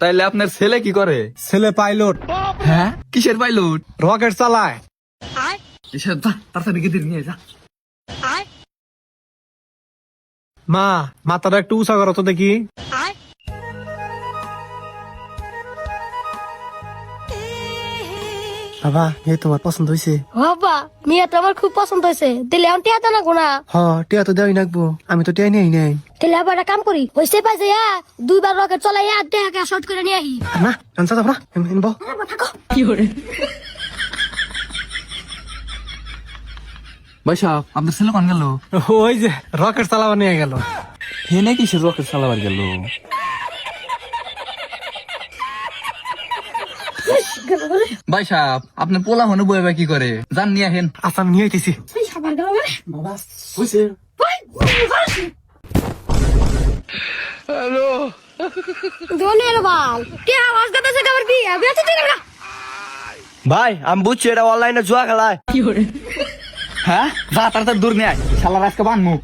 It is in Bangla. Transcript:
তাইলে আপনার ছেলে কি করে? ছেলে পাইলট, হ্যাঁ, কিসের পাইলট? রকেট চালায়। কিসের? যা তাড়াতাড়ি গিয়ে নিয়ে যা। মা, মাথাটা একটু উঁচা করো তো দেখি। বাবা, এই তোমার পছন্দ হয়েছে? বাবা মেয়ে তো আমার খুব পছন্দ হয়েছে, দিলে আমি টিয়া না গোনা। হ, টিয়া তো দেওয়াই নাকবো, আমি তো টিয়া নেই নাই। তাহলে আবার একটা কাম করি, হয়েছে পাই যে দুইবার রকেট চলাইয়া দেহাকে শর্ট করে নিয়ে আহি। না, আনসা যাবো না, এনবো। ভাই সাহেব, আপনার ছেলে কোন গেল? ওই যে রকেট চালাবা নিয়ে গেল। হেনে কিসের রকেট চালাবার গেল? ভাই সাহেব, আপনার পোলা হনে বইবা কি করে? যান নিয়ে আহেন। আচ্ছা, আমি নিয়ে আইতেছি। সাবার গেল মানে বাবা, হয়েছে? ধনী এলো বাল কে আওয়াজ করতেছে কাবার বিয়ে বেঁচে দিল না। ভাই আমি বুঝছি এটা অনলাইনে জুয়া খেলায়। হ্যাঁ, যা তাড়াতাড়ি দূর নিয়ে আয়, শালার আজকে বানমু।